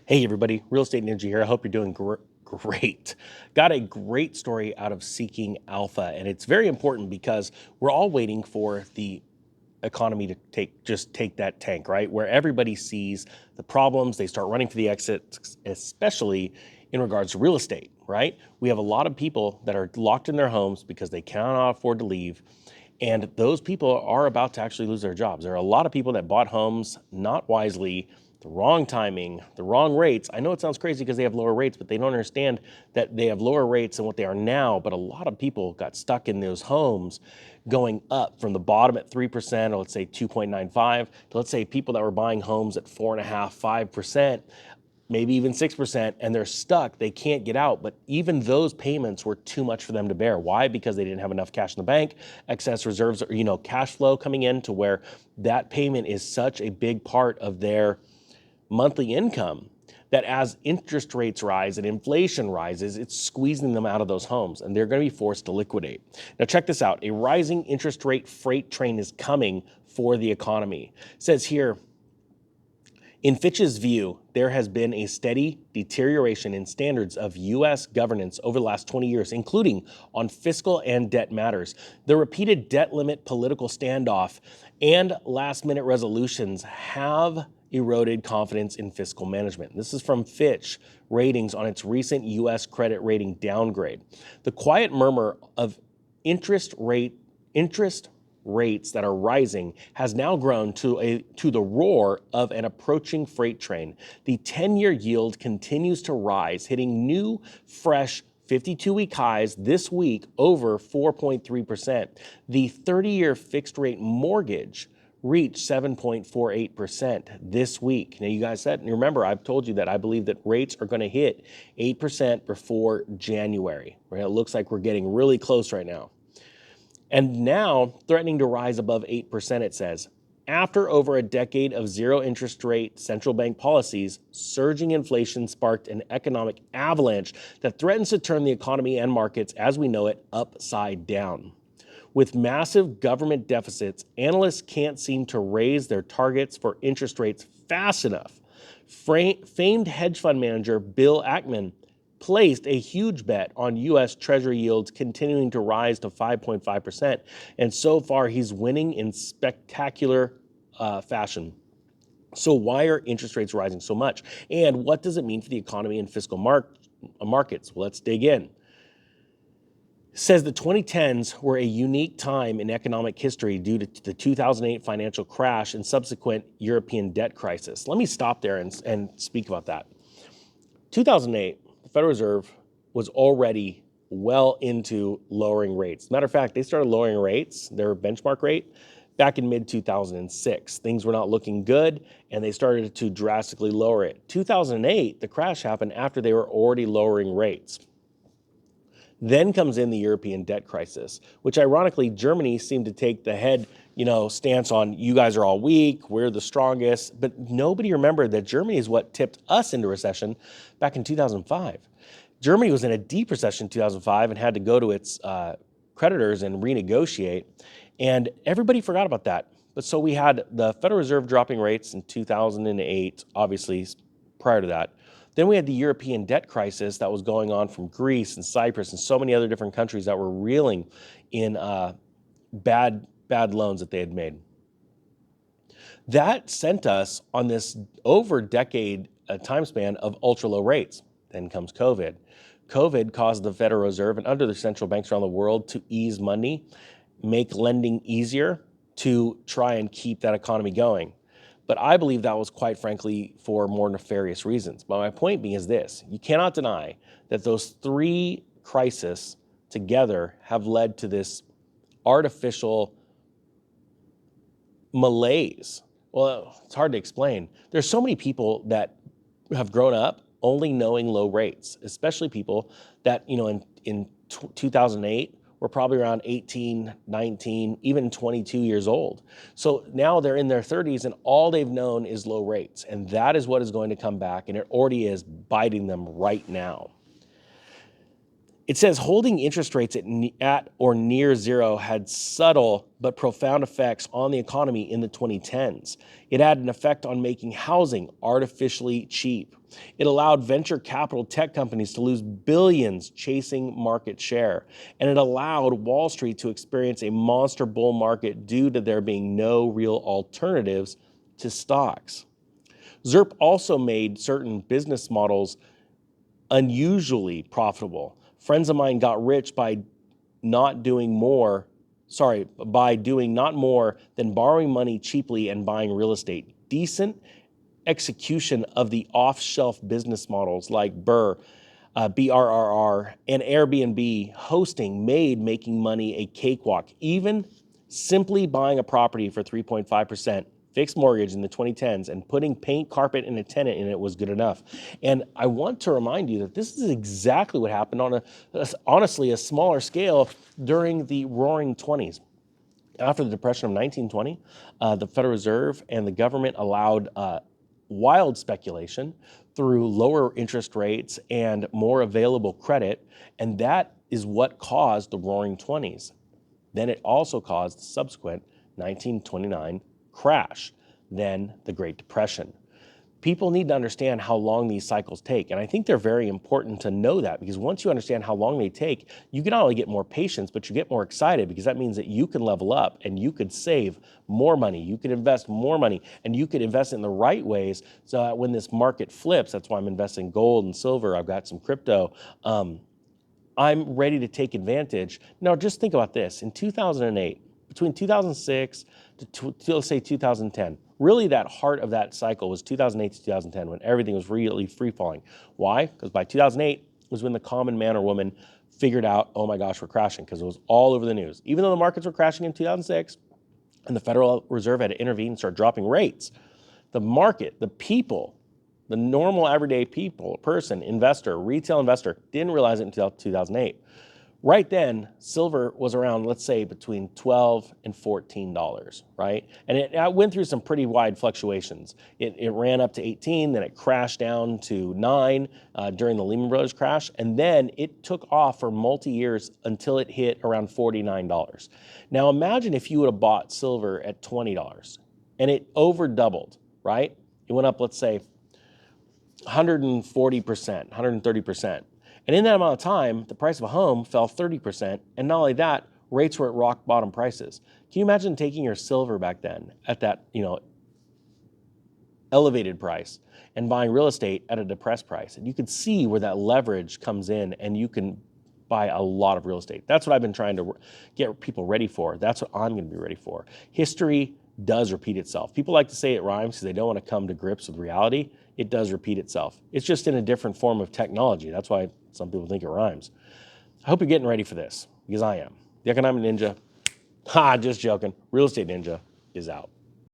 Hey everybody, Real Estate Ninja here. I hope you're doing great. Got a great story out of Seeking Alpha, and it's very important because we're all waiting for the economy to take that tank, right? Where everybody sees the problems, they start running for the exits, especially in regards to real estate, right? We have a lot of people that are locked in their homes because they cannot afford to leave. And those people are about to actually lose their jobs. There are a lot of people that bought homes not wisely, the wrong timing, the wrong rates. I know it sounds crazy because they have lower rates, but they don't understand that they have lower rates than what they are now. But a lot of people got stuck in those homes going up from the bottom at 3%, or let's say 2.95, to let's say people that were buying homes at 4.5%, 5%, maybe even 6%, and they're stuck. They can't get out. But even those payments were too much for them to bear. Why? Because they didn't have enough cash in the bank, excess reserves, or cash flow coming in to where that payment is such a big part of their monthly income that as interest rates rise and inflation rises, it's squeezing them out of those homes and they're going to be forced to liquidate. Now check this out. A rising interest rate freight train is coming for the economy. It says here, in Fitch's view, there has been a steady deterioration in standards of U.S. governance over the last 20 years, including on fiscal and debt matters. The repeated debt limit political standoff and last-minute resolutions have eroded confidence in fiscal management. This is from Fitch Ratings on its recent U.S. credit rating downgrade. The quiet murmur of interest rates that are rising has now grown to the roar of an approaching freight train. The 10-year yield continues to rise, hitting new, fresh 52-week highs this week over 4.3%. The 30-year fixed-rate mortgage reached 7.48% this week. Now, you guys said, and remember, I've told you that I believe that rates are going to hit 8% before January. Right? It looks like we're getting really close right now. And now threatening to rise above 8%, it says. After over a decade of zero interest rate central bank policies, surging inflation sparked an economic avalanche that threatens to turn the economy and markets as we know it upside down. With massive government deficits, analysts can't seem to raise their targets for interest rates fast enough. Famed hedge fund manager Bill Ackman placed a huge bet on U.S. Treasury yields continuing to rise to 5.5%, and so far he's winning in spectacular fashion. So why are interest rates rising so much? And what does it mean for the economy and fiscal markets? Well, let's dig in. Says the 2010s were a unique time in economic history due to the 2008 financial crash and subsequent European debt crisis. Let me stop there and speak about that. 2008, the Federal Reserve was already well into lowering rates. Matter of fact, they started lowering rates, their benchmark rate, back in mid-2006. Things were not looking good, and they started to drastically lower it. 2008, the crash happened after they were already lowering rates. Then comes in the European debt crisis, which ironically, Germany seemed to take the head, stance on, you guys are all weak, we're the strongest. But nobody remembered that Germany is what tipped us into recession back in 2005. Germany was in a deep recession in 2005 and had to go to its creditors and renegotiate. And everybody forgot about that. But so we had the Federal Reserve dropping rates in 2008, obviously prior to that. Then we had the European debt crisis that was going on from Greece and Cyprus and so many other different countries that were reeling in bad loans that they had made. That sent us on this over decade time span of ultra low rates. Then comes COVID. COVID caused the Federal Reserve and other central banks around the world to ease money, make lending easier to try and keep that economy going. But I believe that was, quite frankly, for more nefarious reasons. But my point being is this: you cannot deny that those three crises together have led to this artificial malaise. Well, it's hard to explain. There's so many people that have grown up only knowing low rates, especially people that, in 2008, were probably around 18, 19, even 22 years old. So now they're in their 30s and all they've known is low rates. And that is what is going to come back, and it already is biting them right now. It says holding interest rates at or near zero had subtle but profound effects on the economy in the 2010s. It had an effect on making housing artificially cheap. It allowed venture capital tech companies to lose billions chasing market share. And it allowed Wall Street to experience a monster bull market due to there being no real alternatives to stocks. ZERP also made certain business models unusually profitable. Friends of mine got rich by doing not more than borrowing money cheaply and buying real estate. Decent execution of the off-shelf business models like BRRR, and Airbnb hosting made making money a cakewalk. Even simply buying a property for 3.5% fixed mortgage in the 2010s and putting paint, carpet, and a tenant in it was good enough. And I want to remind you that this is exactly what happened on honestly a smaller scale during the Roaring 20s. After the Depression of 1920, the Federal Reserve and the government allowed wild speculation through lower interest rates and more available credit, and that is what caused the Roaring 20s. Then it also caused the subsequent 1929 crash, then the Great Depression. People need to understand how long these cycles take, and I think they're very important to know that, because once you understand how long they take, you can not only get more patience, but you get more excited, because that means that you can level up and you could save more money, you could invest more money, and you could invest in the right ways so that when this market flips, that's why I'm investing in gold and silver, I've got some crypto, I'm ready to take advantage. Now just think about this, in 2008, between 2006 to let's say 2010, really that heart of that cycle was 2008 to 2010 when everything was really free falling. Why? Because by 2008 was when the common man or woman figured out, oh my gosh, we're crashing, because it was all over the news. Even though the markets were crashing in 2006 and the Federal Reserve had to intervene and start dropping rates, the market, the people, the normal everyday person, investor, retail investor, didn't realize it until 2008. Right then, silver was around, let's say, between $12 and $14, right? And it went through some pretty wide fluctuations. It ran up to 18, then it crashed down to 9 during the Lehman Brothers crash, and then it took off for multi-years until it hit around $49. Now imagine if you would have bought silver at $20, and it over doubled, right? It went up, let's say, 140%, 130%. And in that amount of time, the price of a home fell 30%. And not only that, rates were at rock bottom prices. Can you imagine taking your silver back then at that, elevated price and buying real estate at a depressed price? And you could see where that leverage comes in, and you can buy a lot of real estate. That's what I've been trying to get people ready for. That's what I'm going to be ready for. History does repeat itself. People like to say it rhymes because they don't want to come to grips with reality. It does repeat itself. It's just in a different form of technology. That's why some people think it rhymes. I hope you're getting ready for this, because I am. The Economic Ninja, just joking. Real Estate Ninja is out.